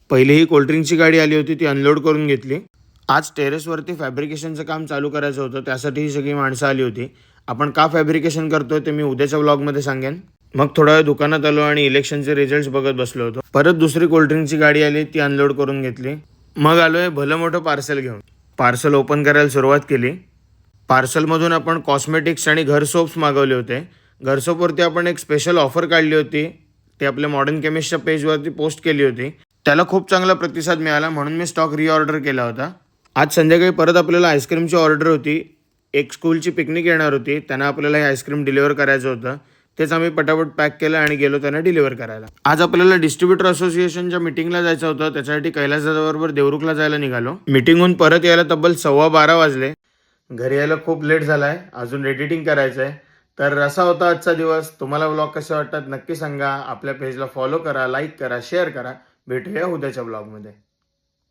पहिली ही कोल्ड्रिंकची गाडी आली होती, ती अनलोड करून घेतली. आज टेरेसवरती फॅब्रिकेशनचं काम चालू करायचं होतं, त्यासाठी ही सगळी माणसं आली होती. आपण का फॅब्रिकेशन करतोय ते मी उद्याच्या व्लॉगमध्ये सांगेन. मग थोडा वेळ दुकानात आलो आणि इलेक्शनचे रिझल्ट्स बघत बसलो होतो. परत दुसरी कोल्ड्रिंकची गाडी आली, ती अनलोड करून घेतली. मग आलोय भलं मोठं पार्सल घेऊन. पार्सल ओपन करायला सुरुवात केली. पार्सलमधून आपण कॉस्मेटिक्स आणि घर सोप्स मागवले होते. घर सोपवरती आपण एक स्पेशल ऑफर काढली होती, ते आपल्या मॉडर्न केमिस्टच्या पेजवरती पोस्ट केली होती. त्याला खूप चांगला प्रतिसाद मिळाला, म्हणून मी स्टॉक रिऑर्डर केला होता. आज संध्याकाळी परत आपल्याला आईस्क्रीमची ऑर्डर होती. एक स्कूलची पिकनिक येणार होती, त्यांना आपल्याला हे आईस्क्रीम डिलिव्हर करायचं होतं. तेच आम्ही पटापट पॅक केलं आणि गेलो त्यांना डिलिव्हर करायला. आज आपल्याला डिस्ट्रीब्युटर असोसिएशनच्या मीटिंगला जायचं होतं, त्याच्यासाठी कैलासदादाबरोबर देवरुखला जायला निघालो. मीटिंगहून परत यायला तब्बल 12:15 वाजले. घरी यायला खूप लेट झालाय, अजून एडिटिंग करायचं आहे. तर असा होता आजचा दिवस. तुम्हाला व्लॉग कसे वाटतात नक्की सांगा. आपल्या पेजला फॉलो करा, लाईक करा, शेअर करा. भेटूया उद्याच्या व्लॉगमध्ये.